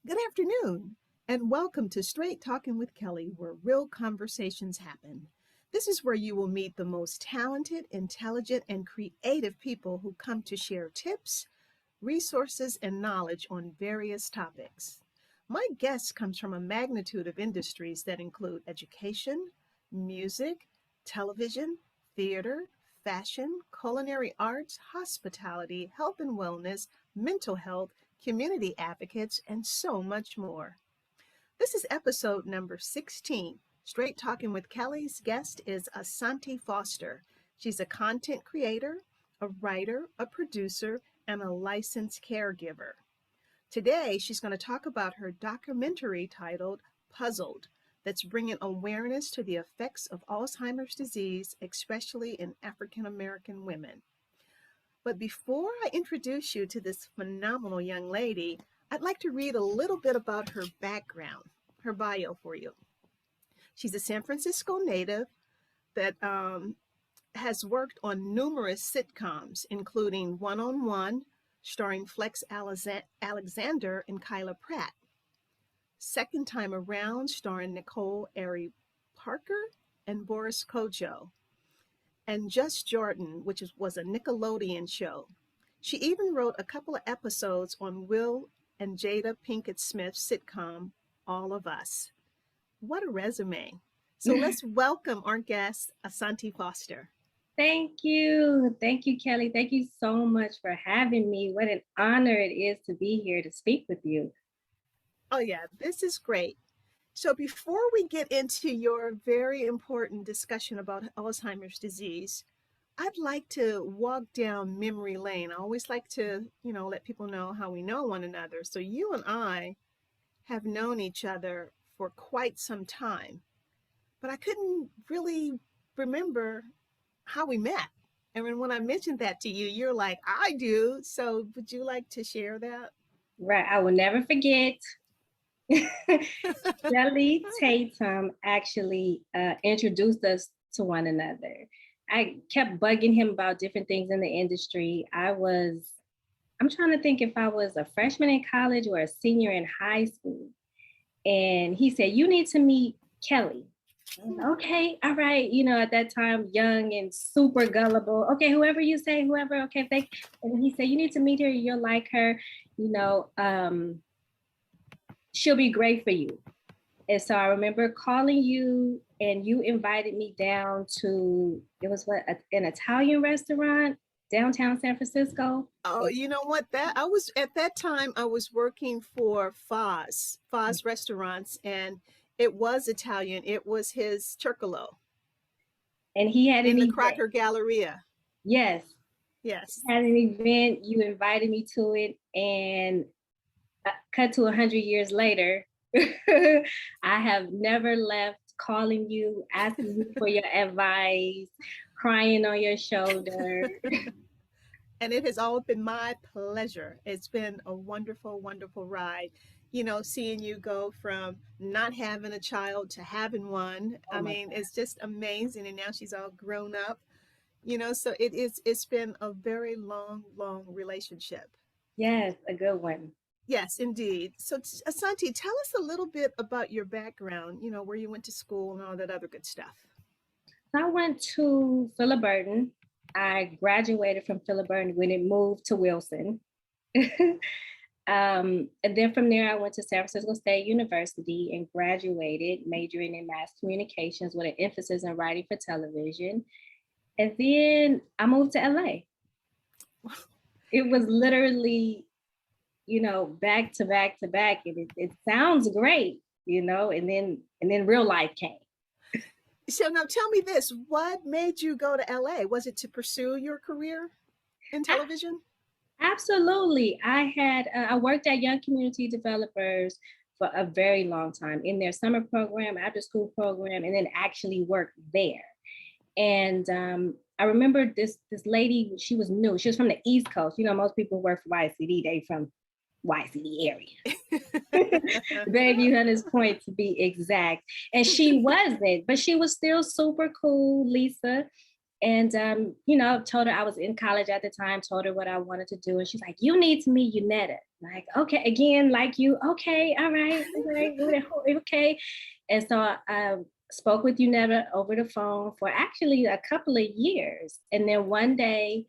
Good afternoon, and welcome to Straight Talking with Kelly, where real conversations happen. This is where you will meet the most talented, intelligent, and creative people who come to share tips, resources, and knowledge on various topics. My guest comes from a magnitude of industries that include education, music, television, theater, fashion, culinary arts, hospitality, health and wellness, mental health, community advocates, and so much more. This is episode number 16. Straight Talking with Kelly's guest is Asoniti Foster. She's a content creator, a writer, a producer, and a licensed caregiver. Today, she's going to talk about her documentary titled Puzzled, that's bringing awareness to the effects of Alzheimer's disease, especially in African American women. But before I introduce you to this phenomenal young lady, I'd like to read a little bit about her background, her bio for you. She's a San Francisco native that has worked on numerous sitcoms, including One on One, starring Flex Alexander and Kyla Pratt. Second Time Around, starring Nicole Ari Parker and Boris Kojo, and Just Jordan, which was a Nickelodeon show. She even wrote a couple of episodes on Will and Jada Pinkett Smith's sitcom, All of Us. What a resume. So let's welcome our guest, Asoniti Foster. Thank you. Thank you, Kelly. Thank you so much for having me. What an honor it is to be here to speak with you. Oh, yeah, this is great. So before we get into your very important discussion about Alzheimer's disease, I'd like to walk down memory lane. I always like to, let people know how we know one another. So you and I have known each other for quite some time, but I couldn't really remember how we met. And when I mentioned that to you, you're like, I do. So would you like to share that? Right. I will never forget. Kelly Tatum actually introduced us to one another. I kept bugging him about different things in the industry. I'm trying to think if I was a freshman in college or a senior in high school. And he said, you need to meet Kelly. Okay, all right. At that time, young and super gullible. Okay, whoever you say, whoever, okay, thank. And he said, you need to meet her. You'll like her. She'll be great for you. And so I remember calling you and you invited me down to, it was an Italian restaurant downtown San Francisco. Oh, you know what? At that time I was working for Foz Restaurants, and it was Italian. It was his Circolo. And he had in the Crocker Galleria. Yes. Yes. He had an event. You invited me to it, and cut to 100 years later, I have never left calling you, asking you for your advice, crying on your shoulder. And it has all been my pleasure. It's been a wonderful, wonderful ride. Seeing you go from not having a child to having one. I mean, it's just amazing. And now she's all grown up. So it's been a very long, long relationship. Yes, a good one. Yes, indeed. So, Asoniti, tell us a little bit about your background, where you went to school and all that other good stuff. I went to Philip Burton. I graduated from Philip Burton when it moved to Wilson. And then from there, I went to San Francisco State University and graduated, majoring in mass communications with an emphasis in writing for television. And then I moved to LA. It was literally, back to back to back. And it sounds great, and then real life came. So now tell me this, what made you go to LA? Was it to pursue your career in television? Absolutely. I worked at Young Community Developers for a very long time in their summer program, after school program, and then actually worked there. And I remember this lady, she was new. She was from the East Coast. Most people work for YCD, they from YCD area. Baby Hunter's Point to be exact. And she wasn't, but she was still super cool, Lisa. And, told her I was in college at the time, told her what I wanted to do. And she's like, you need to meet Unetta. Like, okay, again, like you, okay, all right, okay. And so I spoke with Unetta over the phone for actually a couple of years. And then one day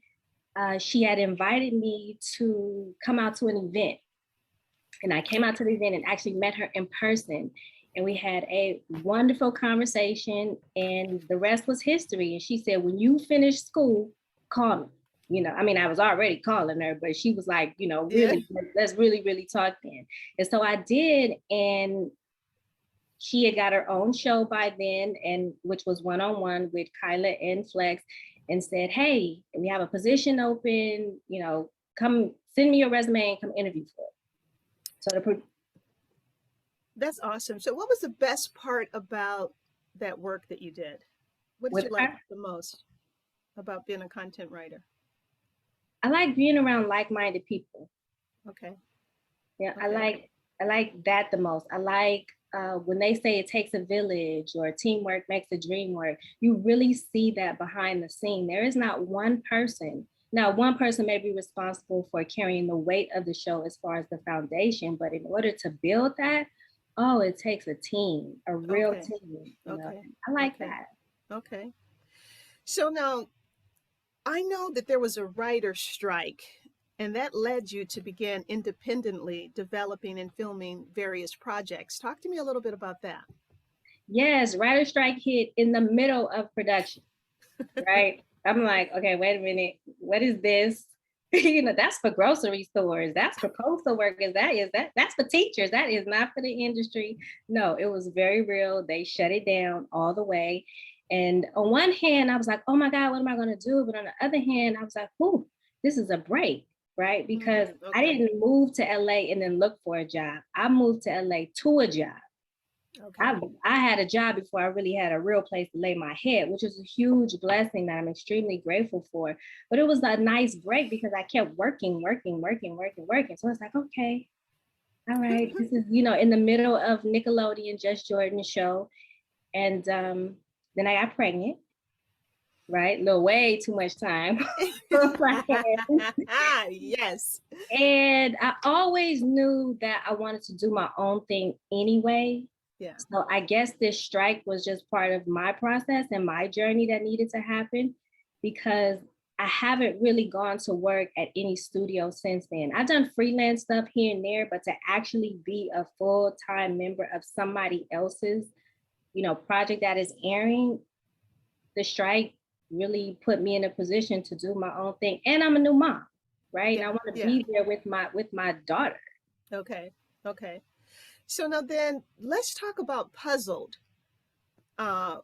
she had invited me to come out to an event. And I came out to the event and actually met her in person. And we had a wonderful conversation, and the rest was history. And she said, when you finish school, call me. I was already calling her, but she was like, really, let's really, really talk then. And so I did. And she had got her own show by then, and which was one-on-one with Kyla and Flex, and said, hey, we have a position open, come send me your resume and come interview for it. So That's awesome. So what was the best part about that work that you did? What did you like the most about being a content writer? I like being around like-minded people. Okay. Yeah, okay. I like that the most. I like when they say it takes a village or teamwork makes the dream work. You really see that behind the scene. There is not one person. Now, one person may be responsible for carrying the weight of the show as far as the foundation, but in order to build that, it takes a team, a real team. I like that. Okay. So now, I know that there was a writer's strike, and that led you to begin independently developing and filming various projects. Talk to me a little bit about that. Yes, writer's strike hit in the middle of production, right? I'm like, okay, wait a minute. What is this? That's for grocery stores. That's for postal workers. That's for teachers. That is not for the industry. No, it was very real. They shut it down all the way. And on one hand, I was like, oh my God, what am I going to do? But on the other hand, I was like, ooh, this is a break, right? Because I didn't move to LA and then look for a job. I moved to LA to a job. Okay. I had a job before I really had a real place to lay my head, which is a huge blessing that I'm extremely grateful for. But it was a nice break because I kept working. So it's like, okay, all right, this is, in the middle of Nickelodeon Just Jordan show. And then I got pregnant, right? A little way too much time. Yes. And I always knew that I wanted to do my own thing anyway. Yeah. So I guess this strike was just part of my process and my journey that needed to happen, because I haven't really gone to work at any studio since then. I've done freelance stuff here and there, but to actually be a full-time member of somebody else's, project that is airing, the strike really put me in a position to do my own thing. And I'm a new mom, right? Yeah. And I want to be there with my daughter. Okay. So now then, let's talk about Puzzled,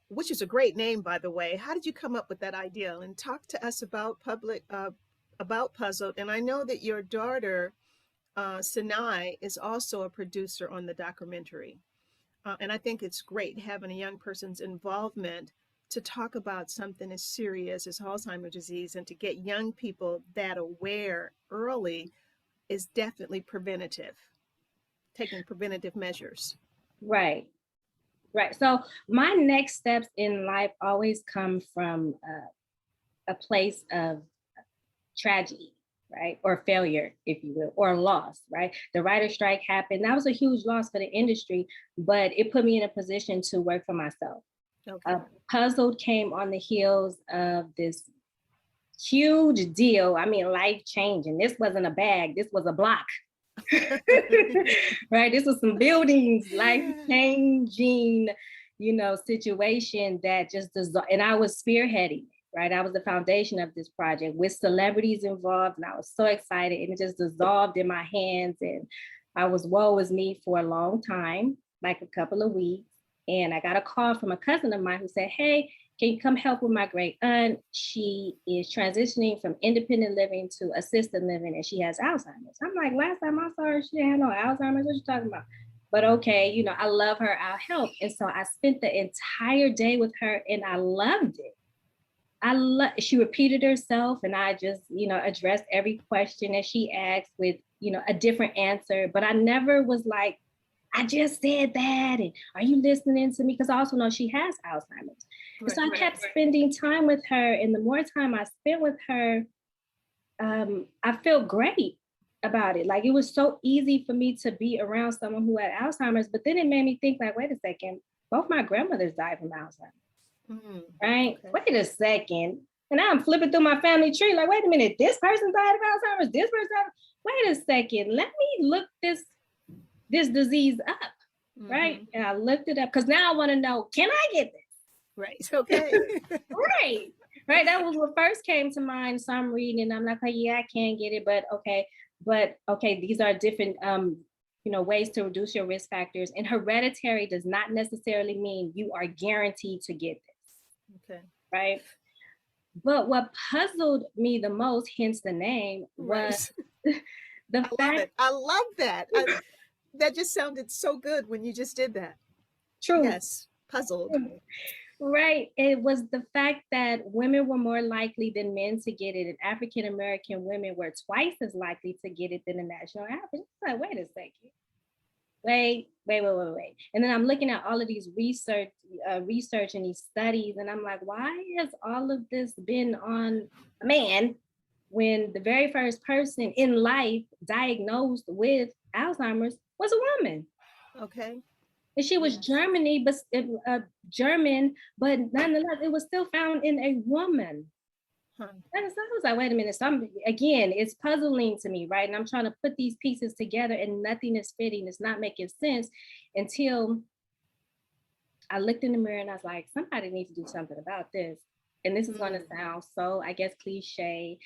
which is a great name, by the way. How did you come up with that idea? And talk to us about Puzzled. And I know that your daughter, Soni, is also a producer on the documentary. And I think it's great having a young person's involvement to talk about something as serious as Alzheimer's disease, and to get young people that aware early is definitely preventative. Taking preventative measures. Right. So my next steps in life always come from a place of tragedy, right? Or failure, if you will, or loss, right? The writer's strike happened. That was a huge loss for the industry, but it put me in a position to work for myself. Okay. Puzzled came on the heels of this huge deal. I mean, life-changing. This wasn't a bag. This was a block. Right, this was some buildings, life-changing, situation that just dissolved. And I was spearheading, right? I was the foundation of this project with celebrities involved, and I was so excited, and it just dissolved in my hands. And I was woe is me for a long time, like a couple of weeks. And I got a call from a cousin of mine who said, hey, can you come help with my great aunt? She is transitioning from independent living to assisted living, and she has Alzheimer's. I'm like, last time I saw her, she didn't have no Alzheimer's. What you talking about? But okay, I love her. I'll help. And so I spent the entire day with her, and I loved it. She repeated herself, and I just, addressed every question that she asked with, a different answer. But I never was like, I just said that, and are you listening to me? Because I also know she has Alzheimer's. And so Right. I kept spending time with her. And the more time I spent with her, I felt great about it. Like it was so easy for me to be around someone who had Alzheimer's. But then it made me think, like, wait a second, both my grandmothers died from Alzheimer's, Mm, right? okay. Wait a second. And now I'm flipping through my family tree, like, wait a minute, this person died of Alzheimer's, this person died. Wait a second, let me look this disease up, right? Mm-hmm. And I looked it up because now I want to know, can I get this? Right. Okay. Right. Right. That was what first came to mind. So I'm reading and I'm like, oh yeah, I can get it, but okay. But okay, these are different ways to reduce your risk factors. And hereditary does not necessarily mean you are guaranteed to get this. Okay. Right. But what puzzled me the most, hence the name, was Right. the I love fact it. I love that. That just sounded so good when you just did that. truth. Yes. Puzzled. Right. It was the fact that women were more likely than men to get it, and African American women were twice as likely to get it than the national average. It's like, wait a second. Wait. And then I'm looking at all of these research and these studies, and I'm like, why has all of this been on a man when the very first person in life diagnosed with Alzheimer's was a woman? Okay. And she was Yes. German, but nonetheless, it was still found in a woman. Huh. And so I was like, wait a minute. So again, it's puzzling to me, right? And I'm trying to put these pieces together and nothing is fitting. It's not making sense until I looked in the mirror and I was like, somebody needs to do something about this. And this is going to Mm. sound so, I guess, cliche.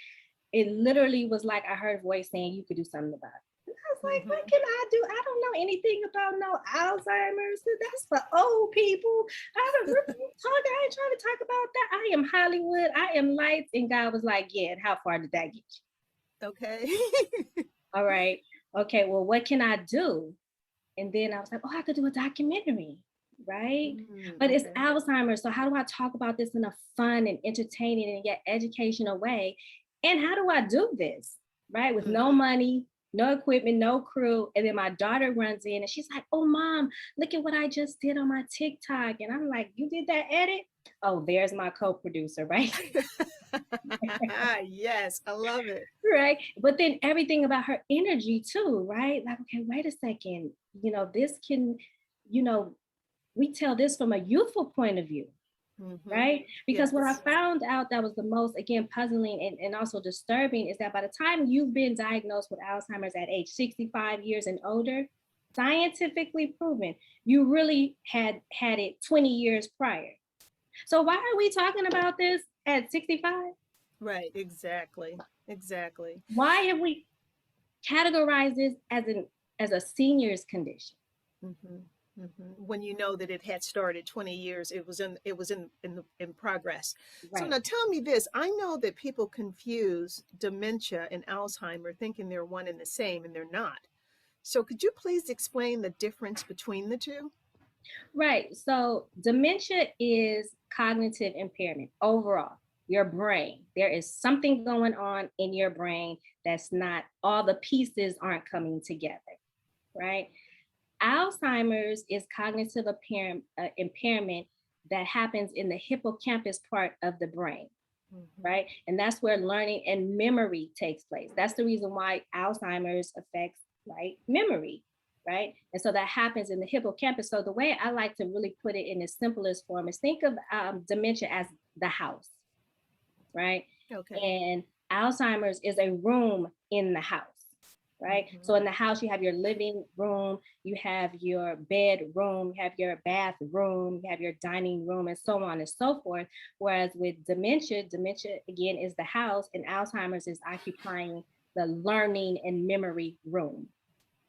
It literally was like I heard a voice saying you could do something about it. And I was like, what can I do? I don't know anything about no Alzheimer's. That's for old people. I ain't trying to talk about that. I am Hollywood. I am lights. And God was like, yeah, and how far did that get you? Okay. All right. Okay, well, what can I do? And then I was like, oh, I could do a documentary, right? But it's Okay. Alzheimer's. So how do I talk about this in a fun and entertaining and yet educational way? And how do I do this, right? With no money, no equipment, no crew. And then my daughter runs in and she's like, oh, mom, look at what I just did on my TikTok. And I'm like, you did that edit? Oh, there's my co-producer, right? Yes, I love it. Right. But then everything about her energy too, right? Like, okay, wait a second. This can, you know, we tell this from a youthful point of view, right? Because what I Yes. found out that was the most, again, puzzling and also disturbing is that by the time you've been diagnosed with Alzheimer's at age 65 years and older, scientifically proven, you really had it 20 years prior. So why are we talking about this at 65? Right. Exactly. Exactly. Why have we categorized this as a senior's condition? When you know that it had started 20 years, it was in progress. So Right. now tell me this. I know that people confuse dementia and Alzheimer thinking they're one and the same, and they're not. So could you please explain the difference between the two? Right. So dementia is cognitive impairment overall. Your brain. There is something going on in your brain that's not, all the pieces aren't coming together. Right. Alzheimer's is cognitive impairment that happens in the hippocampus part of the brain. Right. And that's where learning and memory takes place. That's the reason why Alzheimer's affects, right, memory. Right. And so that happens in the hippocampus. So the way I like to really put it in the simplest form is think of dementia as the house. Right. Okay. And Alzheimer's is a room in the house. Right. So in the house, you have your living room, you have your bedroom, you have your bathroom, you have your dining room, and so on and so forth. Whereas with dementia again is the house, and Alzheimer's is occupying the learning and memory room.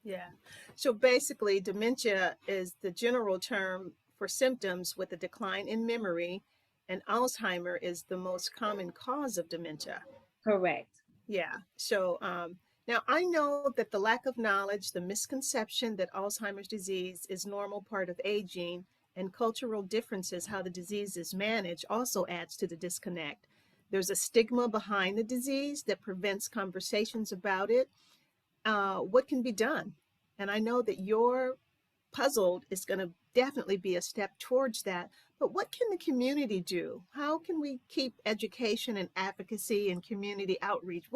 Yeah. So basically, dementia is the general term for symptoms with a decline in memory, and Alzheimer is the most common cause of dementia. Correct. Yeah. So now I know that the lack of knowledge, the misconception that Alzheimer's disease is normal part of aging, and cultural differences, how the disease is managed, also adds to the disconnect. There's a stigma behind the disease that prevents conversations about it. What can be done? And I know that your puzzled is going to definitely be a step towards that. But what can the community do? How can we keep education and advocacy and community outreach?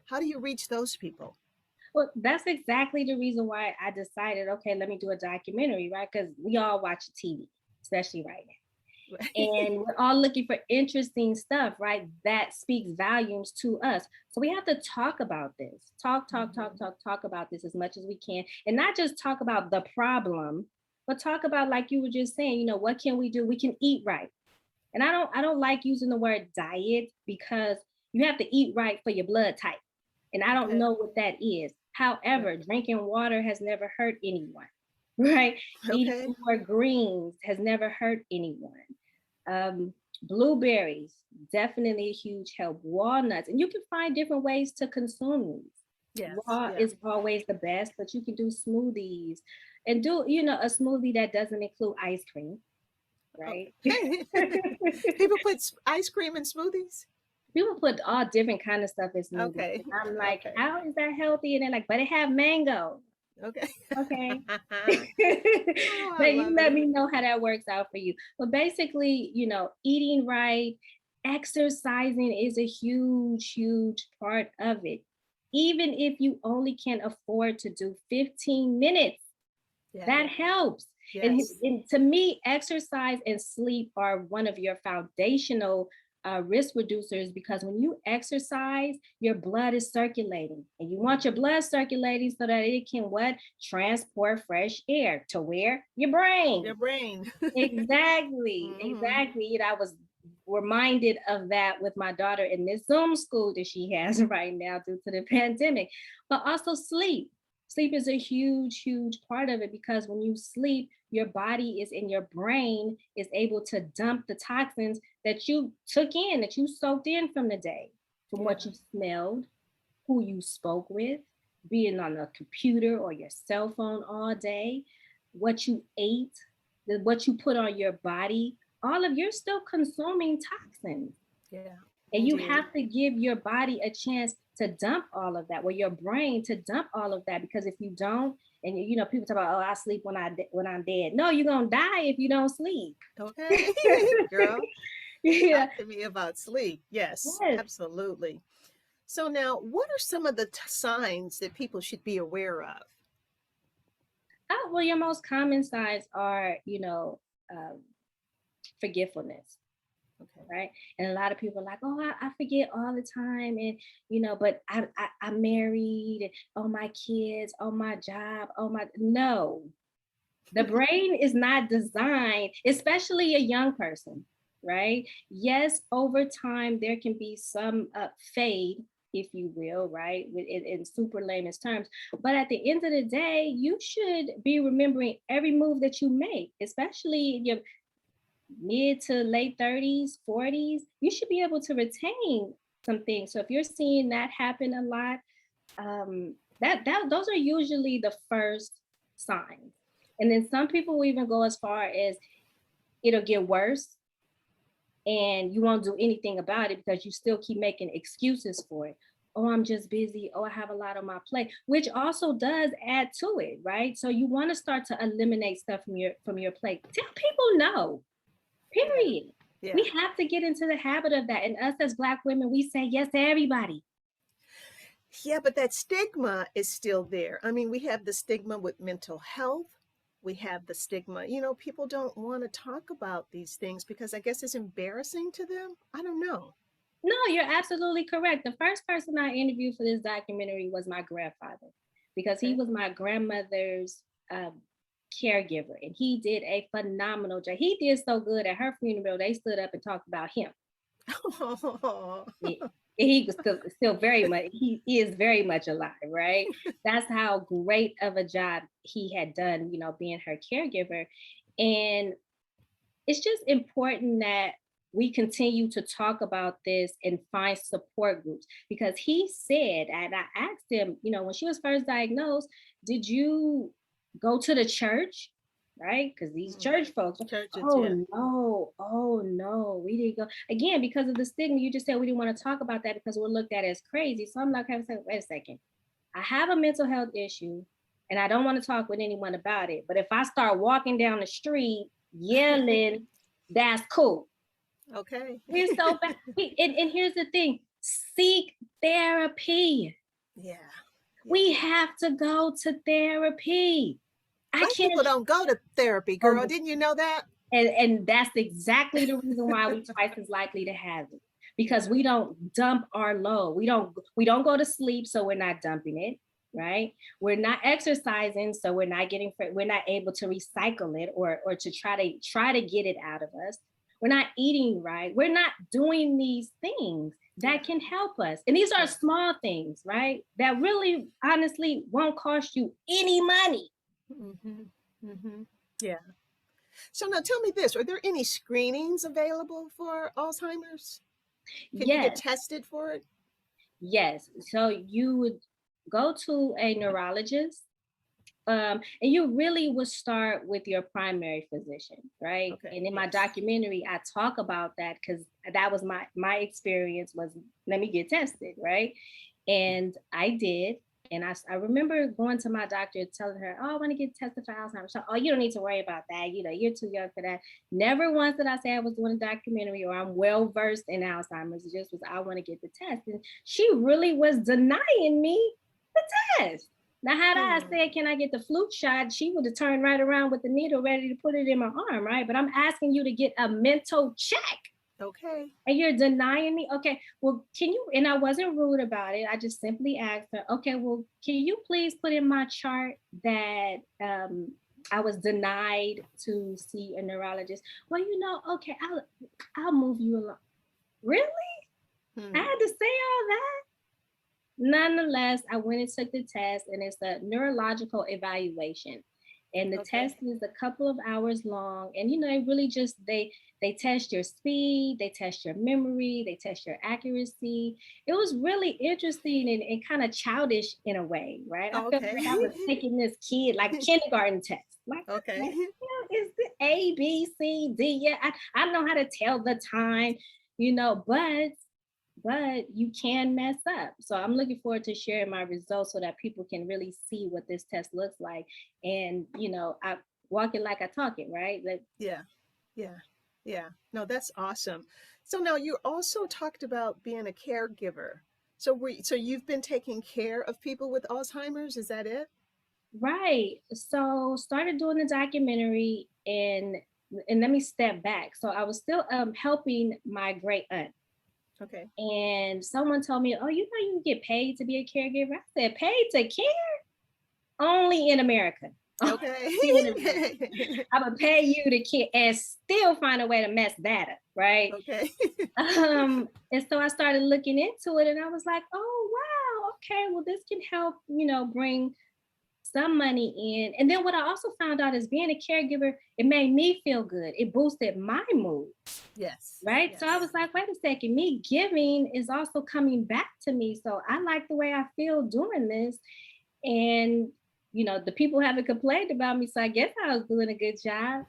How do you reach those people? Well, that's exactly the reason why I decided, okay, let me do a documentary, right? Because we all watch TV, especially right now. And we're all looking for interesting stuff, right? That speaks volumes to us. So we have to talk about this. Talk about this as much as we can. And not just talk about the problem, but talk about, like you were just saying, what can we do? We can eat right. And I don't like using the word diet, because you have to eat right for your blood type. And I don't Okay. know what that is. However, Right. drinking water has never hurt anyone, right? Eating Okay. more greens has never hurt anyone. Blueberries, definitely a huge help. Walnuts, and you can find different ways to consume these. Yes. Raw Yeah. is always the best, but you can do smoothies and do, a smoothie that doesn't include ice cream, right? Okay. People put ice cream in smoothies. People put all different kind of stuff in smoothies. Okay. And I'm like, Okay. how is that healthy? And they're like, but it have mango. Okay. Okay. Oh, I But you love let it. me know how that works out for you. But basically, eating right, exercising is a huge, huge part of it. Even if you only can afford to do 15 minutes, Yeah. that helps. Yes. And to me, exercise and sleep are one of your foundational risk reducers, because when you exercise, your blood is circulating, and you want your blood circulating so that it can what? Transport fresh air to where? Your brain. Your brain. Exactly, Hmm. exactly. I was reminded of that with my daughter in this Zoom school that she has right now due to the pandemic. But also sleep. Sleep is a huge, huge part of it, because when you sleep, your body is in your brain is able to dump the toxins that you took in, that you soaked in from the day, from Yeah. what you smelled, who you spoke with, being on a computer or your cell phone all day, what you ate, what you put on your body, all of you're still consuming toxins. Yeah. And you Indeed. have to give your body a chance to dump all of that, or your brain to dump all of that. Because if you don't, and people talk about, oh, I sleep when I'm dead. No, you're gonna die if you don't sleep. Okay. Girl, Yeah. talk to me about sleep. Yes, Yes. absolutely. So now, what are some of the signs that people should be aware of? Well, your most common signs are, um, forgetfulness, Okay. right? And a lot of people are like, oh, I forget all the time. And, but I'm married, and oh, my kids, oh, my job, oh, my, no. The brain is not designed, especially a young person, right? Yes, over time, there can be some fade, if you will, right? In super layman's terms. But at the end of the day, you should be remembering every move that you make, especially in your mid to late 30s, 40s. You should be able to retain some things. So if you're seeing that happen a lot, that those are usually the first signs. And then some people will even go as far as it'll get worse and you won't do anything about it because you still keep making excuses for it. Oh, I'm just busy. Oh, I have a lot on my plate, which also does add to it, right? So you want to start to eliminate stuff from your plate. Tell people no. Yeah. Period. Yeah. We have to get into the habit of that. And us as Black women, we say yes to everybody. Yeah, but that stigma is still there. I mean, we have the stigma with mental health. We have the stigma, people don't want to talk about these things because I guess it's embarrassing to them. I don't know. No, you're absolutely correct. The first person I interviewed for this documentary was my grandfather, because he Okay. was my grandmother's caregiver, and he did a phenomenal job. He did so good at her funeral, they stood up and talked about him. Oh. Yeah. He was still very much, he is very much alive, right? That's how great of a job he had done, being her caregiver. And it's just important that we continue to talk about this and find support groups, because he said, and I asked him, when she was first diagnosed, did you go to the church? Right? Because these church folks, Churches, oh yeah. no, oh no, we didn't go. Again, because of the stigma, you just said we didn't want to talk about that because we're looked at as crazy. So I'm like, wait a second. I have a mental health issue and I don't want to talk with anyone about it. But if I start walking down the street yelling That's cool. Okay. We're so bad. And here's the thing, seek therapy. Yeah. Yeah. We have to go to therapy. I Black people can't. don't go to therapy, girl. Oh, Didn't you know that? and that's exactly the reason why we twice as likely to have it, because Yeah. we don't dump our load. We don't go to sleep, so we're not dumping it, right? We're not exercising, so we're not able to recycle it, or to try to get it out of us. We're not eating right. We're not doing these things Yeah. that can help us. And these are Yeah. small things, right? That really honestly won't cost you any money. Mm-hmm. Mm-hmm. Yeah. So now tell me this: are there any screenings available for Alzheimer's? Can you get Yes. tested for it? Yes. So you would go to a neurologist, and you really would start with your primary physician, right? Okay. And in my Yes. documentary, I talk about that because that was my experience was, let me get tested, right? And I did. And I remember going to my doctor telling her, oh, I want to get tested for Alzheimer's. So, oh, you don't need to worry about that. You're too young for that. Never once did I say I was doing a documentary or I'm well versed in Alzheimer's. It just was, I want to get the test. And she really was denying me the test. Now, had I Hmm. said, can I get the flu shot? She would have turned right around with the needle ready to put it in my arm, right? But I'm asking you to get a mental check. Okay. And you're denying me. Okay, well, can you? And I wasn't rude about it. I just simply asked her, okay, well, can you please put in my chart that I was denied to see a neurologist? Well, okay, I'll move you along. Really? I Hmm. had to say all that. Nonetheless, I went and took the test, and it's a neurological evaluation. And the Okay. test is a couple of hours long. And they really just they test your speed, they test your memory, they test your accuracy. It was really interesting and kind of childish in a way, right? I felt Okay. like I was taking this kid like kindergarten test. Okay. Is the A, B, C, D? Yeah, I know how to tell the time, but you can mess up. So I'm looking forward to sharing my results so that people can really see what this test looks like. And, I walk it like I talk it, right? Like, Yeah. Yeah. Yeah. No, that's awesome. So now you also talked about being a caregiver. So you've been taking care of people with Alzheimer's, is that it? right. So started doing the documentary, and let me step back. So I was still helping my great aunt. Okay. And someone told me, oh, you can get paid to be a caregiver. I said, paid to care? Only in America. Only Okay. in America. I'm gonna pay you to care and still find a way to mess that up, right? Okay. And so I started looking into it, and I was like, oh wow, okay, well this can help, bring some money in. And then what I also found out is being a caregiver, it made me feel good. It boosted my mood, Yes. right? So I Yes. was like, wait a second, me giving is also coming back to me. So I like the way I feel doing this. And the people haven't complained about me, so I guess I was doing a good job.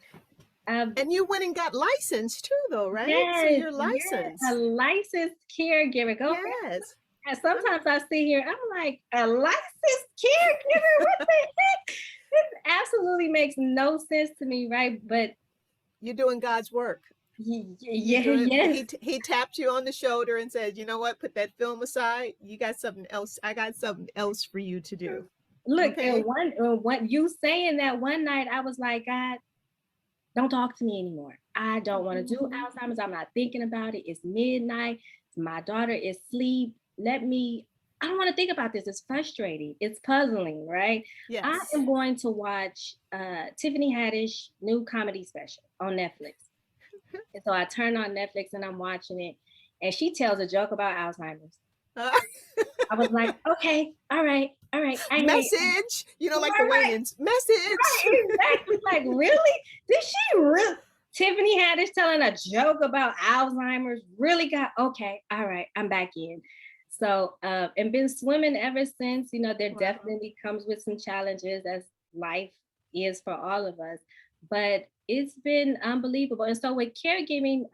Um, And you went and got licensed too, though, right? So yes, you're yes, a licensed. licensed caregiver. Go figure. Yes. And sometimes I sit here, I'm like, a licensed caregiver? What the heck? This absolutely makes no sense to me, right? But You're doing God's work. You yeah, doing yes. he tapped you on the shoulder and said, "You know what? Put that film aside. You got something else. I got something else for you to do." Look, and Okay? one you saying that one night, I was like, God, don't talk to me anymore. I don't want to do Mhm. Alzheimer's. I'm not thinking about it. It's midnight. My daughter is asleep. I don't want to think about this. It's frustrating. It's puzzling, right? I Yes. am going to watch Tiffany Haddish new comedy special on Netflix. And so I turn on Netflix and I'm watching it. And she tells a joke about Alzheimer's. Uh, I was like, okay, all right. I hear you. message. You know, like the Right, Wayans. Message. right, exactly. Like, really? Did she really? Tiffany Haddish telling a joke about Alzheimer's really got okay. All right, I'm back in. So, and been swimming ever since. There Wow. definitely comes with some challenges as life is for all of us, but it's been unbelievable. And so with caregiving,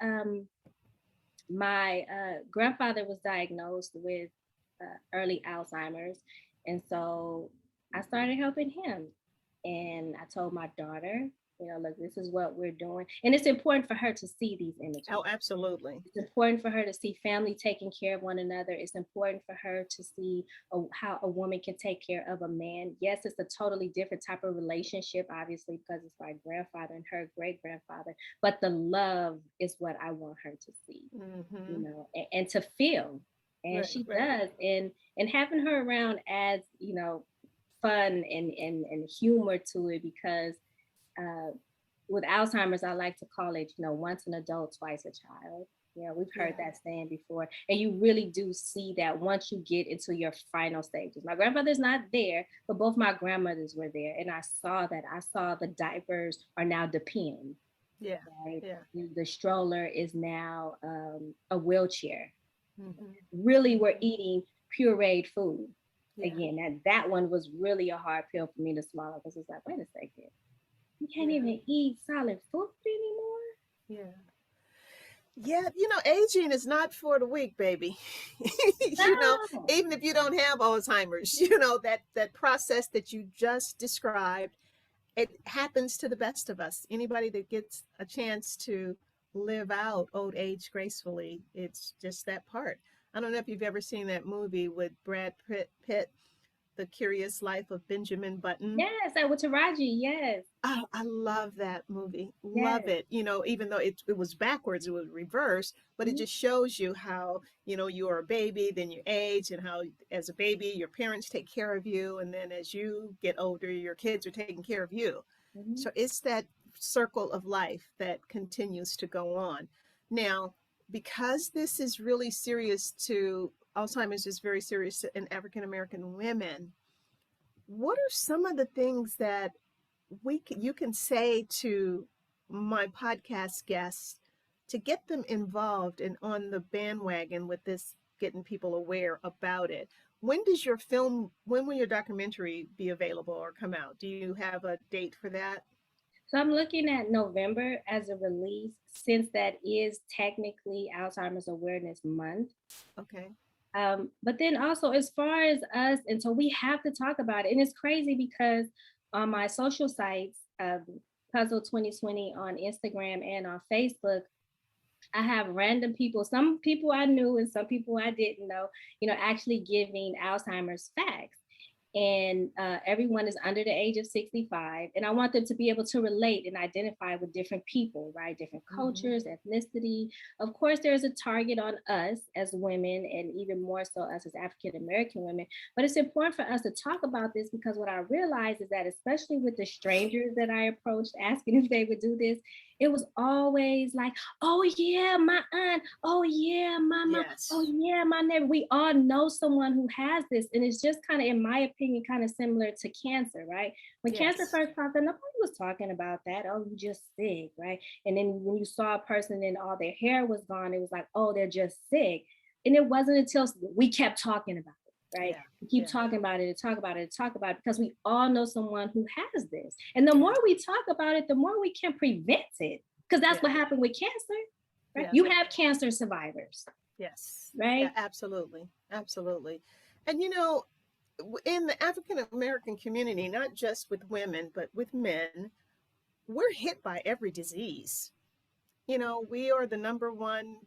my grandfather was diagnosed with early Alzheimer's. And so I started helping him. And I told my daughter, Look, this is what we're doing. And it's important for her to see these images. Oh, absolutely. It's important for her to see family taking care of one another. It's important for her to see how a woman can take care of a man. Yes, it's a totally different type of relationship, obviously, because it's my grandfather and her great grandfather. But the love is what I want her to see, and to feel. And Right, she right. does. And having her around adds, fun and humor to it because uh, with Alzheimer's, I like to call it, once an adult, twice a child. Yeah, we've heard Yeah. that saying before. And you really do see that once you get into your final stages. My grandfather's not there, but both my grandmothers were there. And I saw that. I saw the diapers are now depend. Yeah. Right? Yeah. The stroller is now a wheelchair. Hmm. Really, we're Hmm. eating pureed food. Yeah. Again, that one was really a hard pill for me to swallow because it's like, wait a second, you can't Yeah. even eat solid food anymore. Yeah. Yeah, aging is not for the weak, baby. No. Even if you don't have Alzheimer's, that process that you just described, it happens to the best of us. Anybody that gets a chance to live out old age gracefully, it's just that part. I don't know if you've ever seen that movie with Brad Pitt, The Curious Life of Benjamin Button. Yes, that with Taraji. Yes, Oh, I love that movie. Love yes. it. Even though it was backwards, it was reversed, but it Mhm. just shows you how, you are a baby, then you age, and how as a baby, your parents take care of you. And then as you get older, your kids are taking care of you. Mhm. So it's that circle of life that continues to go on. Now, because this is really serious to Alzheimer's is very serious in African American women, what are some of the things that you can say to my podcast guests to get them involved and on the bandwagon with this, getting people aware about it? When will your documentary be available or come out? Do you have a date for that? So I'm looking at November as a release since that is technically Alzheimer's Awareness Month. Okay. But then also, as far as us, and so we have to talk about it. And it's crazy because on my social sites, Puzzle 2020 on Instagram and on Facebook, I have random people, some people I knew and some people I didn't know, actually giving Alzheimer's facts. And everyone is under the age of 65. And I want them to be able to relate and identify with different people, right? Different Mm-hmm. cultures, ethnicity. Of course, there's a target on us as women, and even more so us as African American women. But it's important for us to talk about this because what I realized is that, especially with the strangers that I approached asking if they would do this, it was always like, oh yeah, my aunt, oh yeah, my mom, oh Yes. yeah, my neighbor. We all know someone who has this. And it's just kind of, in my opinion, kind of similar to cancer, right? When cancer Yes. first popped up, nobody was talking about that. Oh, you just sick, right? And then when you saw a person and all their hair was gone, it was like, oh, they're just sick. And it wasn't until we kept talking about it, right? Yeah. We keep Yeah. talking about it and talk about it and talk about it because we all know someone who has this. And the Yeah. more we talk about it, the more we can prevent it. Because that's Yeah. what happened with cancer, right? Yeah. You have cancer survivors, Yes. Yeah, right? absolutely. Absolutely. And in the African American community, not just with women, but with men, we're hit by every disease. We are the number one,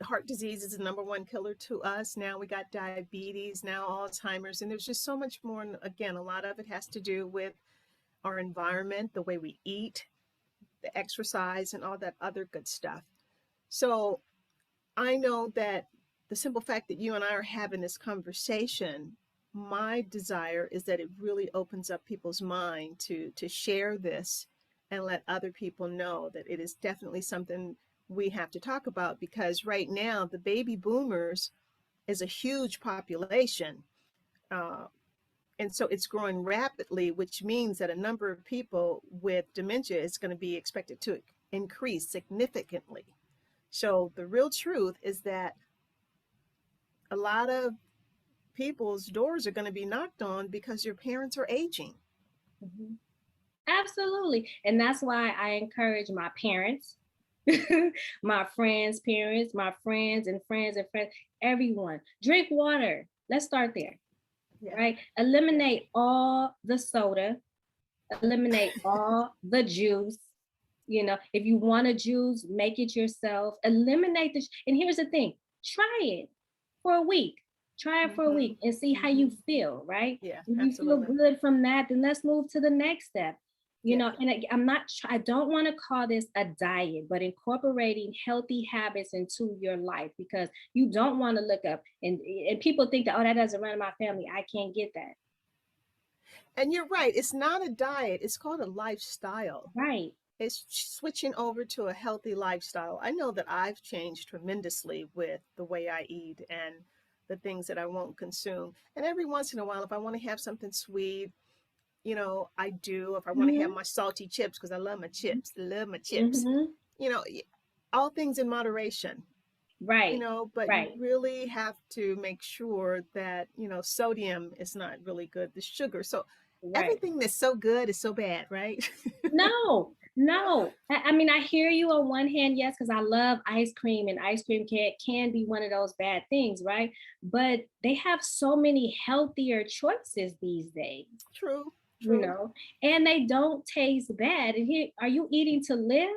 heart disease is the number one killer to us. Now we got diabetes, now Alzheimer's, and there's just so much more. And again, a lot of it has to do with our environment, the way we eat, the exercise, and all that other good stuff. So I know that the simple fact that you and I are having this conversation, my desire is that it really opens up people's mind to share this and let other people know that it is definitely something we have to talk about, because right now the baby boomers is a huge population. Uh, and so it's growing rapidly, which means that a number of people with dementia is going to be expected to increase significantly. So the real truth is that a lot of people's doors are going to be knocked on because your parents are aging. Mm-hmm. Absolutely. And that's why I encourage my parents, my friends' parents, my friends and friends and friends, everyone. Drink water. Let's start there, Yeah, right? yeah, Eliminate all the soda, eliminate all the juice. You know, if you want a juice, make it yourself. Eliminate the. And here's the thing: try it for a week. Try it for a Mm-hmm. week and see how you Mm-hmm. feel. Right? Yeah, If you feel absolutely. good from that, then let's move to the next step. You Yeah. know, and I'm not. I don't want to call this a diet, but incorporating healthy habits into your life, because you don't want to look up and people think that, oh, that doesn't run in my family. I can't get that. And you're right. It's not a diet. It's called a lifestyle. Right. It's switching over to a healthy lifestyle. I know that I've changed tremendously with the way I eat and the things that I won't consume. And every once in a while, if I want to have something sweet, I do. If I want to have Mm-hmm. my salty chips, because I love my chips, love my chips, Mm-hmm. you know, all things in moderation, Right. but you Right. really have to make sure that, sodium is not really good, the sugar. So Right. everything that's so good is so bad, right? No, no. I mean, I hear you on one hand, yes, because I love ice cream, and ice cream can be one of those bad things, right? But they have so many healthier choices these days, True, you true. know, and they don't taste bad. And here, are you eating to live?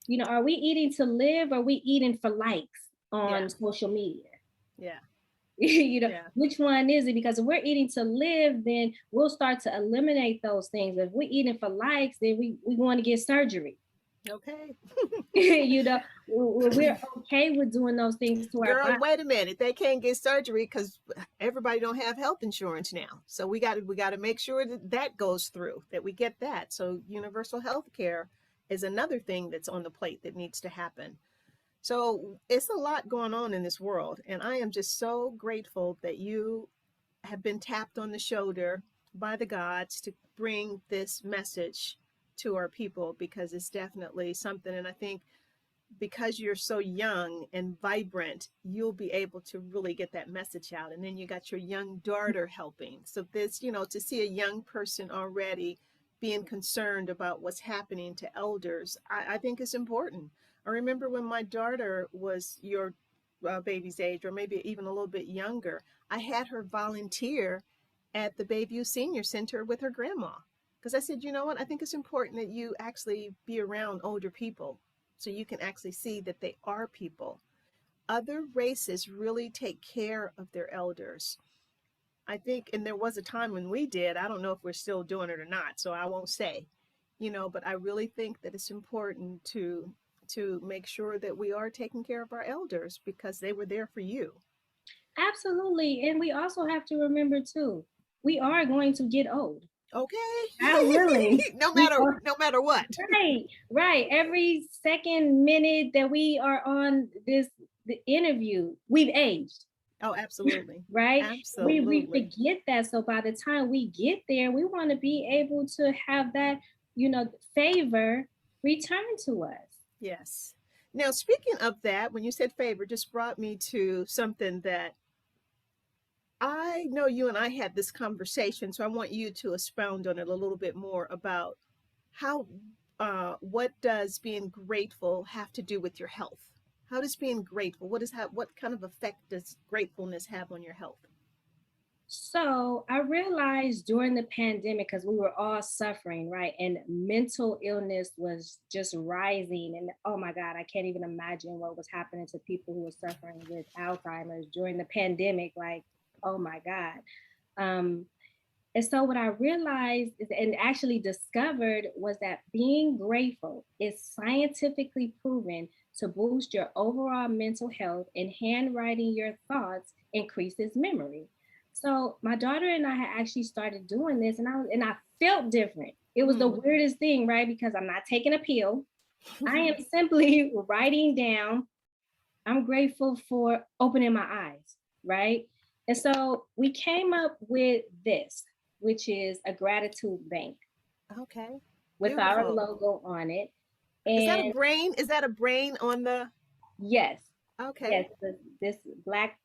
You know, are we eating to live, or are we eating for likes Yeah, on social media? yeah, You know, yeah. which one is it? Because if we're eating to live, then we'll start to eliminate those things. If we're eating for likes, then we want to get surgery. Okay. You know, we're okay with doing those things to our Girl, body. wait a minute. They can't get surgery because everybody don't have health insurance now. So we got to make sure that that goes through, that we get that. So universal health care is another thing that's on the plate that needs to happen. So it's a lot going on in this world, and I am just so grateful that you have been tapped on the shoulder by the gods to bring this message to our people, because it's definitely something. And I think because you're so young and vibrant, you'll be able to really get that message out. And then you got your young daughter helping. So this, to see a young person already being concerned about what's happening to elders, I think is important. I remember when my daughter was your baby's age, or maybe even a little bit younger, I had her volunteer at the Bayview Senior Center with her grandma. Because I said, you know what, I think it's important that you actually be around older people so you can actually see that they are people. Other races really take care of their elders. I think, and there was a time when we did. I don't know if we're still doing it or not, so I won't say, but I really think that it's important to make sure that we are taking care of our elders because they were there for you. Absolutely. And we also have to remember too, we are going to get old. Okay. God willing. no We matter are no matter what. right, right. Every second minute that we are on the interview, we've aged. Oh, absolutely. Right? We Absolutely. forget that. So by the time we get there, we want to be able to have that, you know, favor return to us. Yes. Now, speaking of that, when you said favor, just brought me to something that I know you and I had this conversation, so I want you to expound on it a little bit more about how, what does being grateful have to do with your health? How does being grateful, what kind of effect does gratefulness have on your health? So I realized during the pandemic, because we were all suffering, right? And mental illness was just rising. And oh my God, I can't even imagine what was happening to people who were suffering with Alzheimer's during the pandemic. Like, oh my God. Um, And so what I realized and actually discovered was that being grateful is scientifically proven to boost your overall mental health, and handwriting your thoughts increases memory. So my daughter and I had actually started doing this, and I felt different. It was the Hmm. weirdest thing, right? Because I'm not taking a pill. I am simply writing down, I'm grateful for opening my eyes, right? And so we came up with this, which is a gratitude bank Okay. with our Beautiful. logo on it. Is that a And brain? Is that a brain on the? yes, Okay. yes, this black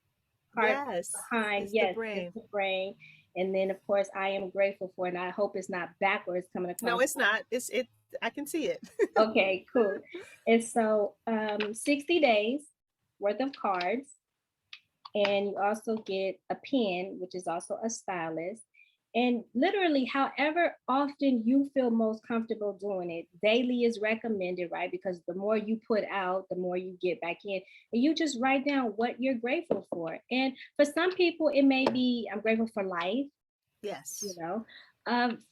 part Yes. behind, It's the yes, it's brain. the brain. And then of course I am grateful for, and I hope it's not backwards coming No, across. it's not. It. I can see it. Okay, cool. And so 60 days worth of cards. And you also get a pen, which is also a stylus. And literally, however often you feel most comfortable doing it, daily is recommended, right? Because the more you put out, the more you get back in. And you just write down what you're grateful for. And for some people, it may be, I'm grateful for life, you Yes. know.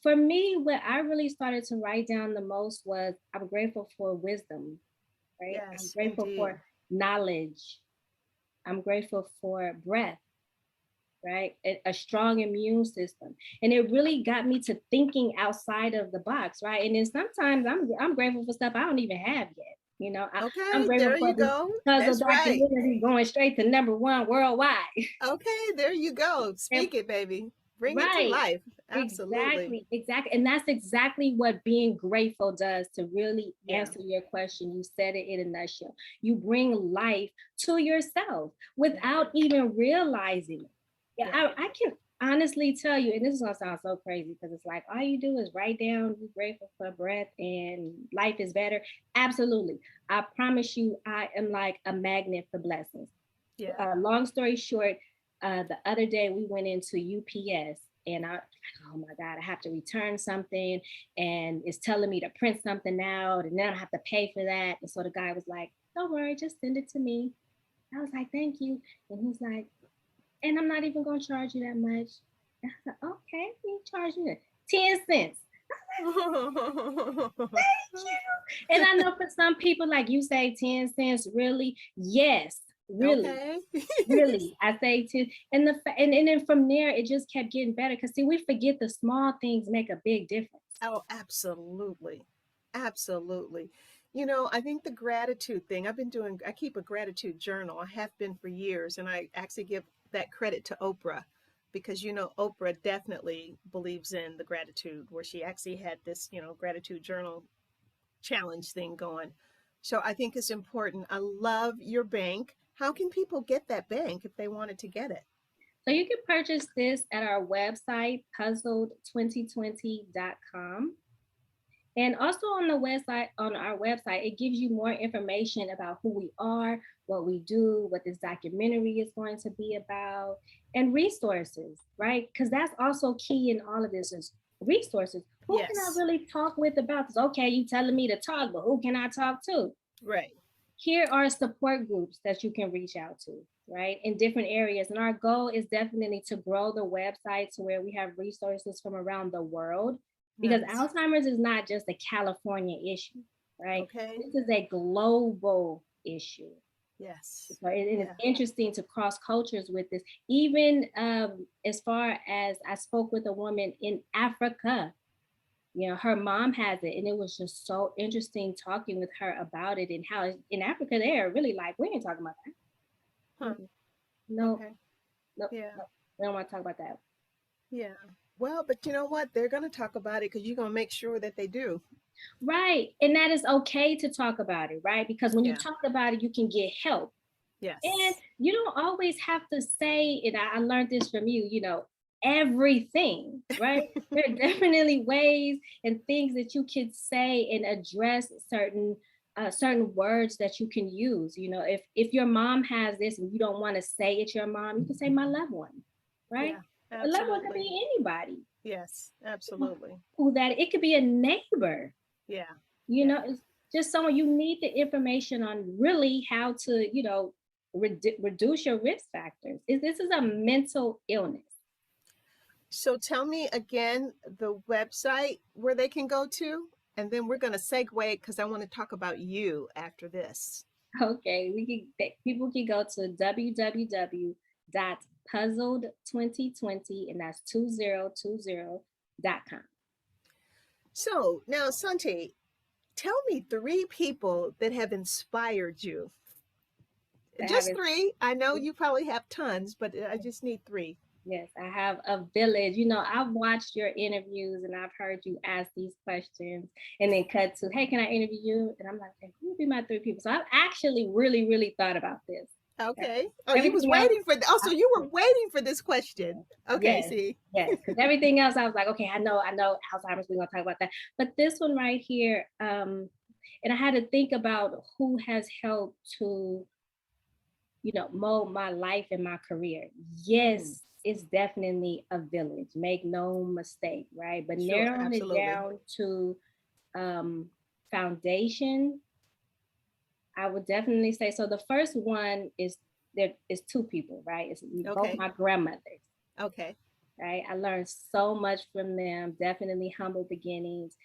For me, what I really started to write down the most was I'm grateful for wisdom, right? I'm Yes, grateful indeed. for knowledge. I'm grateful for breath, right? A strong immune system. And it really got me to thinking outside of the box, right? And then sometimes I'm grateful for stuff I don't even have yet. I'm Okay, grateful there for you this go. puzzle That's right. documentary going straight to #1 worldwide. Okay, there you go. And Speak it, baby. Bring it to right. life. Absolutely. Exactly, exactly. And that's exactly what being grateful does to really Yeah, answer your question. You said it in a nutshell. You bring life to yourself yeah, without even realizing it. Yeah, yeah. I can honestly tell you, and this is gonna sound so crazy because it's like all you do is write down you're grateful for breath and life is better. Absolutely. I promise you, I am like a magnet for blessings. Yeah. Long story short, the other day we went into UPS and oh my God, I have to return something and it's telling me to print something out and then I have to pay for that. And so the guy was like, don't worry, just send it to me. I was like, thank you. And he's like, and I'm not even going to charge you that much. And I said, okay, you charge me 10 cents. Thank you. And I know for some people, like you say, 10 cents, really? Yes, really. Okay. Really, I say to, and then from there it just kept getting better because see we forget the small things make a big difference. Oh, absolutely. Absolutely. I think the gratitude thing, I keep a gratitude journal. I have been for years, and I actually give that credit to Oprah because, Oprah definitely believes in the gratitude, where she actually had this, gratitude journal challenge thing going. So I think it's important. I love your bank. How can people get that bank if they wanted to get it? So you can purchase this at our website puzzled2020.com. And also on our website, it gives you more information about who we are, what we do, what this documentary is going to be about, and resources, right? Because that's also key in all of this is resources. Who can I Yes. really talk with about this? Okay, you telling me to talk, but who can I talk to? Right. Here are support groups that you can reach out to, right, in different areas. And our goal is definitely to grow the website to where we have resources from around the world because Nice. Alzheimer's is not just a California issue, right? Okay. This is a global issue. Yes. So it is Yeah. interesting to cross cultures with this. Even as far as I spoke with a woman in Africa, her mom has it, and it was just so interesting talking with her about it and how in Africa they are really like, we ain't talking about that. Huh. No, Okay. no, Yeah. no, we don't want to talk about that. Yeah. Well, but you know what? They're going to talk about it because you're going to make sure that they do. Right, and that is okay to talk about it, right? Because when you Yeah. talk about it, you can get help, and Yes. you don't always have to say. And I learned this from you. Everything, right? There are definitely ways and things that you can say and address certain words that you can use. If your mom has this and you don't want to say it's your mom, you can say my loved one, right? Yeah. A loved one could Absolutely. be anybody. Yes. Absolutely. Who that it could be a neighbor. Yeah. Yeah. It's just someone you need the information on really how to reduce your risk factors. This is a mental illness. So tell me again the website where they can go to, and then we're going to segue because I want to talk about you after this. Okay, people can go to www.puzzled2020 and that's 2020.com. So now, Santi, tell me three people that have inspired you. I have Just it. three. I know you probably have tons, but I just need three. Yes, I have a village. I've watched your interviews and I've heard you ask these questions and then cut to, hey, can I interview you? And I'm like, hey, who would be my three people? So I've actually really, really thought about this. Okay. Oh, you was Everything else, waiting for. Oh, so you I, were waiting for this question. Okay. yes, See. yes. Because everything else, I was like, okay, I know Alzheimer's. We're gonna talk about that. But this one right here, and I had to think about who has helped to mold my life and my career. Mm, Yes, it's definitely a village. Make no mistake, right? But Sure, narrowing it absolutely. down to um, foundation, I would definitely say so. The first one is there is two people, right? It's both Okay. my grandmothers, Okay. right? I learned so much from them. Definitely humble beginnings.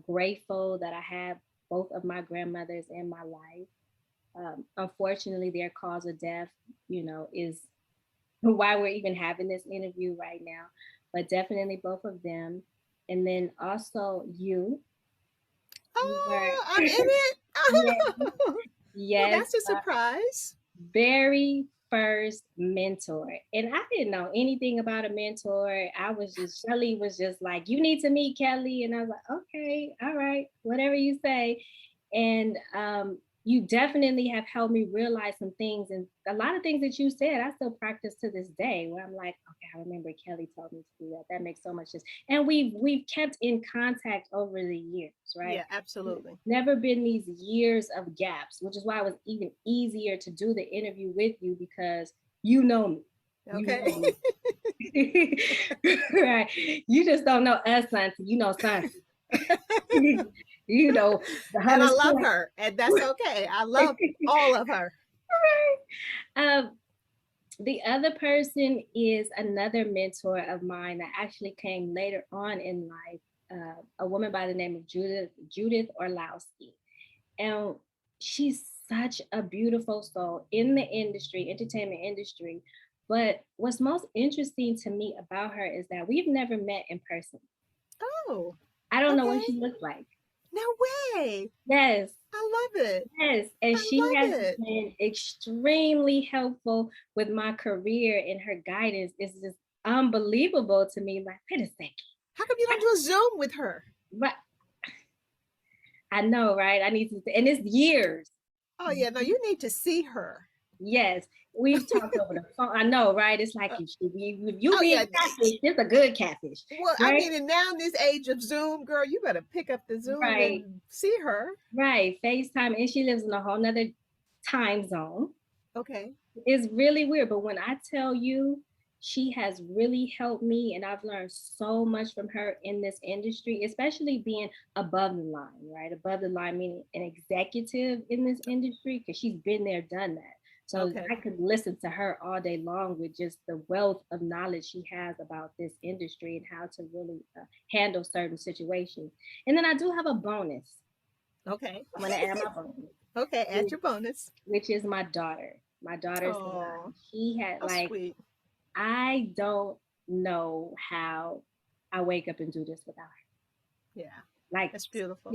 Grateful that I have both of my grandmothers in my life. Unfortunately, their cause of death, is why we're even having this interview right now. But definitely both of them, and then also you were Oh, I'm in it. yes, Well, yes, that's a surprise. very first mentor. And I didn't know anything about a mentor. I was just, Shelly was just like, you need to meet Kelly. And I was like, okay, all right, whatever you say. And you definitely have helped me realize some things. And a lot of things that you said, I still practice to this day where I'm like, okay, I remember Kelly told me to do that. That makes so much sense. And we've kept in contact over the years, right? Yeah, absolutely. Never been these years of gaps, which is why it was even easier to do the interview with you because you know me. You Okay. know me. Right. You just don't know us, Santi. You know Santi. You know the And I Hunter's love Point. her, and that's okay. I love all of her. um, the other person is another mentor of mine that actually came later on in life, a woman by the name of Judith Orlowski. And she's such a beautiful soul in the industry, entertainment industry. But what's most interesting to me about her is that we've never met in person. Oh, I don't know what okay. she looks like. No way. Yes, I love it. yes. And I she has love it. been extremely helpful with my career, and her guidance is just unbelievable to me. Like, wait a second. How come you don't do a Zoom with her? But I know, right? I need to, and it's years. Oh, yeah, no, you need to see her. Yes, we've talked over the phone. I know, right? It's like if you Oh, being yeah. catfish, it's a good catfish, Well, I right? mean, and now in this age of Zoom, girl, you better pick up the Zoom Right, and see her. right. FaceTime, and she lives in a whole nother time zone. Okay. It's really weird, but when I tell you, she has really helped me, and I've learned so much from her in this industry, especially being above the line, right? Above the line, meaning an executive in this industry, because she's been there, done that. So Okay. I could listen to her all day long with just the wealth of knowledge she has about this industry and how to really handle certain situations. And then I do have a bonus. Okay. I'm going to add my bonus, Okay. Add your bonus. which is my daughter. My daughter Oh, Savannah. She had how like sweet. I don't know how I wake up and do this without her. Yeah, Like that's beautiful.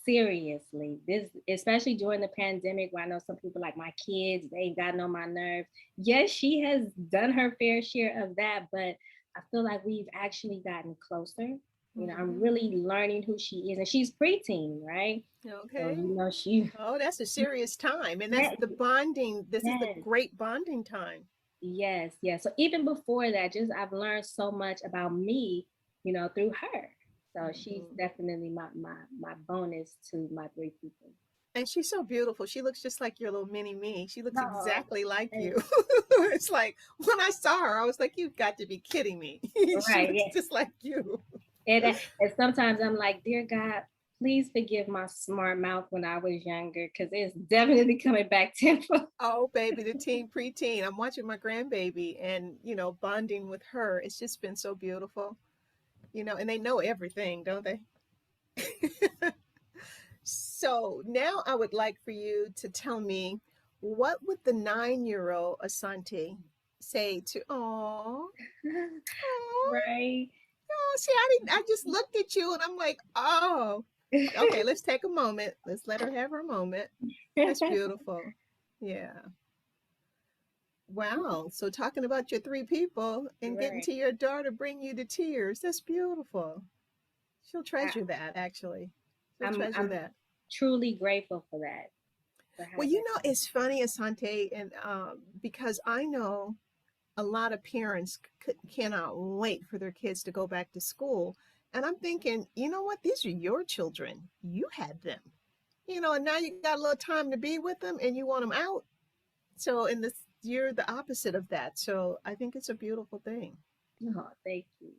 seriously, this especially during the pandemic where I know some people like my kids, they've gotten on my nerves. Yes, she has done her fair share of that, but I feel like we've actually gotten closer. I'm Hmm. really learning who she is, and she's preteen, right? So Okay. she Oh, that's a serious time. And that's yes, the bonding. This is the yes, great bonding time. yes, yes. So even before that, just I've learned so much about me, through her. So she's Hmm. definitely my bonus to my three people. And she's so beautiful. She looks just like your little mini me. She looks Oh, exactly like and- you. It's like when I saw her, I was like, you've got to be kidding me. She right, looks yeah. just like you. And sometimes I'm like, dear God, please forgive my smart mouth when I was younger, because it's definitely coming back tenfold. Oh, baby, the teen preteen. I'm watching my grandbaby and, bonding with her. It's just been so beautiful, and they know everything, don't they? So now I would like for you to tell me what would the 9-year-old Asante say to, oh, oh, Right. oh, see, I just looked at you and I'm like, oh, okay, let's take a moment. Let's let her have her moment. That's beautiful. Yeah. Wow. So talking about your three people and getting Right. to your daughter bring you to tears. That's beautiful. She'll I, treasure that actually. She'll treasure I'm that. truly grateful for that, for Well, having. it's funny, Asante, and because I know a lot of parents cannot wait for their kids to go back to school. And I'm thinking, you know what? These are your children. You had them, and now you got a little time to be with them and you want them out. So, and this you're the opposite of that. So I think it's a beautiful thing. Oh, thank you.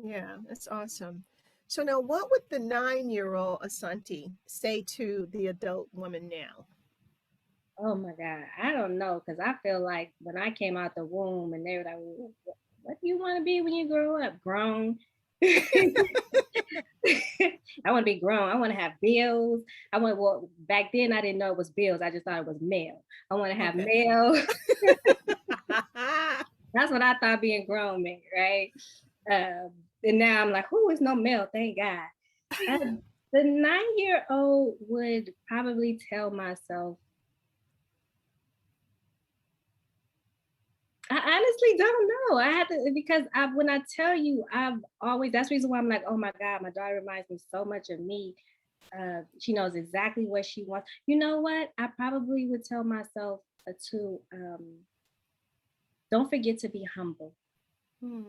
Yeah, that's awesome. So now, what would the 9-year-old Asante say to the adult woman now? Oh my God. I don't know. Cause I feel like when I came out the womb and they were like, what do you want to be when you grow up? Grown. I want to be grown. I want to have bills. Well, back then I didn't know it was bills. I just thought it was mail. I want to have Okay. mail. That's what I thought being grown meant, right? And now I'm like, who is no mail? Thank God. Uh, the 9-year-old would probably tell myself, I honestly don't know. I had to because when I tell you, I've always that's the reason why I'm like, oh my God, my daughter reminds me so much of me. She knows exactly what she wants. You know what? I probably would tell myself to don't forget to be humble. Hmm.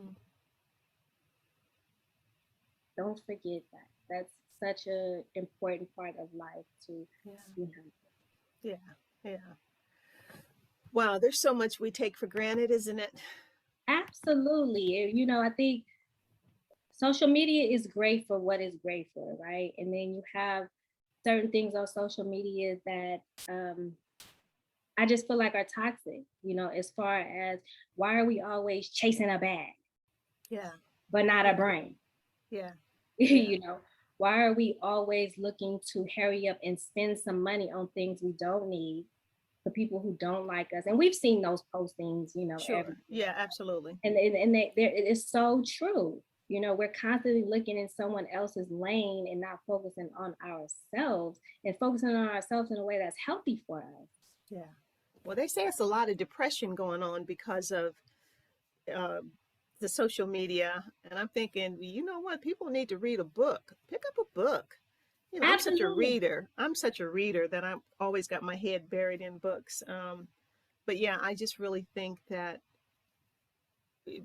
Don't forget that. That's such an important part of life to Yeah. be humble. Yeah. Yeah. Wow, there's so much we take for granted, isn't it? Absolutely. I think social media is great for what it's great for, right? And then you have certain things on social media that I just feel like are toxic, as far as why are we always chasing a bag, Yeah. but not a Yeah. brain? Yeah. Yeah. you know, why are we always looking to hurry up and spend some money on things we don't need for people who don't like us? And we've seen those postings, Sure. everywhere. Yeah, absolutely. And it is so true. We're constantly looking in someone else's lane and not focusing on ourselves and focusing on ourselves in a way that's healthy for us. Yeah. Well, they say it's a lot of depression going on because of uh, the social media. And I'm thinking, you know what? People need to read a book. Pick up a book. I'm such a Absolutely. reader. I'm such a reader that I've always got my head buried in books. But yeah, I just really think that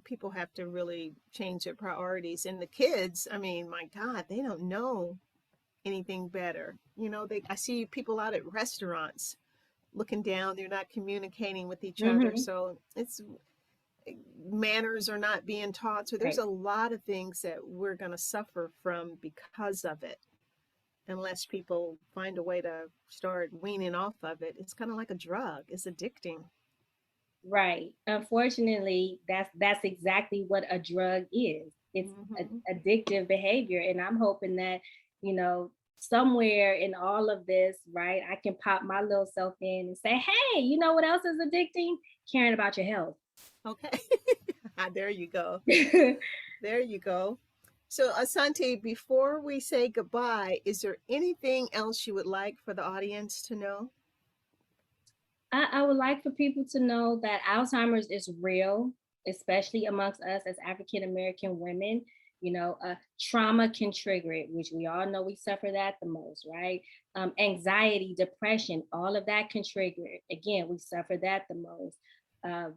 people have to really change their priorities. And the kids, I mean, my God, they don't know anything better. I see people out at restaurants looking down. They're not communicating with each other. Mm-hmm. So it's manners are not being taught. So there's Right. a lot of things that we're going to suffer from because of it. Unless people find a way to start weaning off of it, it's kind of like a drug. It's addicting. Right. Unfortunately, that's exactly what a drug is. It's Mm-hmm. addictive behavior, and I'm hoping that you know somewhere in all of this, right, I can pop my little self in and say, "Hey, you know what else is addicting? Caring about your health." Okay. There you go. There you go. So, Asante, before we say goodbye, is there anything else you would like for the audience to know? I would like for people to know that Alzheimer's is real, especially amongst us as African American women. Trauma can trigger it, which we all know we suffer that the most, right? Anxiety, depression, all of that can trigger it. Again, we suffer that the most. Um,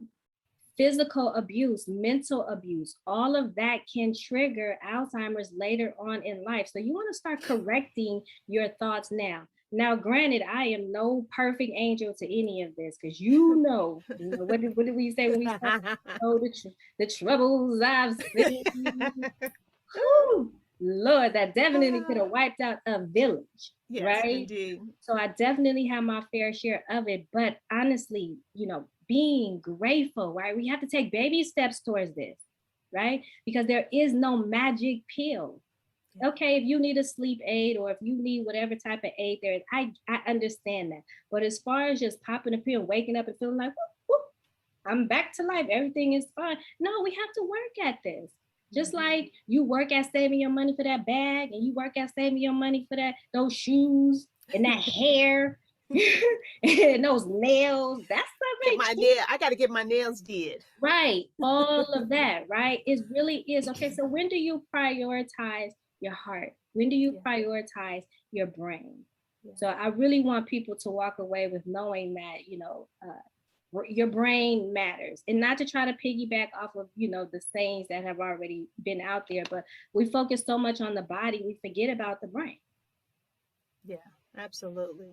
Physical abuse, mental abuse, all of that can trigger Alzheimer's later on in life. So you want to start correcting your thoughts now. Now, granted, I am no perfect angel to any of this because what did we say when we started? Oh, the troubles I've seen. Whew, Lord, that definitely could have wiped out a village, Yes, right? indeed. So I definitely have my fair share of it. But honestly, being grateful, right? We have to take baby steps towards this, right? Because there is no magic pill. Yeah. Okay, if you need a sleep aid or if you need whatever type of aid there is, I understand that. But as far as just popping a pill, waking up and feeling like, whoop, whoop, I'm back to life, everything is fine. No, we have to work at this. Just Mm-hmm. like you work at saving your money for that bag and you work at saving your money for those shoes and that hair and those nails. That stuff Get ain't my cheap. nail. I got to get my nails did. Right. All of that, right? It really is. Okay, so when do you prioritize your heart? When do you Yeah. prioritize your brain? Yeah. So I really want people to walk away with knowing that, your brain matters, and not to try to piggyback off of the sayings that have already been out there, but we focus so much on the body we forget about the brain. Yeah. Absolutely.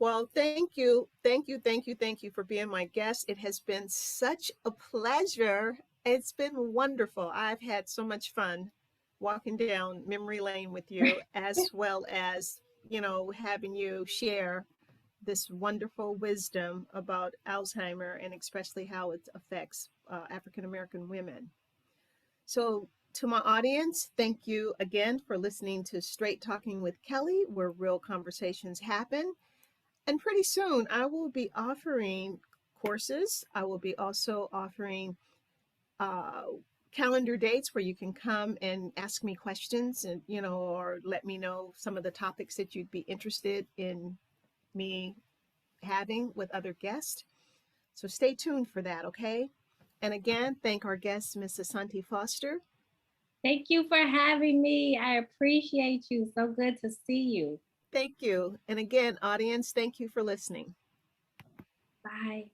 Well, thank you. Thank you. Thank you. Thank you for being my guest. It has been such a pleasure. It's been wonderful. I've had so much fun walking down memory lane with you, as well as, having you share this wonderful wisdom about Alzheimer and especially how it affects African American women. So, to my audience, thank you again for listening to Straight Talking with Kelly, where real conversations happen. And pretty soon, I will be offering courses. I will be also offering uh, calendar dates where you can come and ask me questions and, or let me know some of the topics that you'd be interested in me having with other guests. So stay tuned for that, okay? And again, thank our guest, Miss Asoniti Foster. Thank you for having me. I appreciate you. So good to see you. Thank you. And again, audience, thank you for listening. Bye.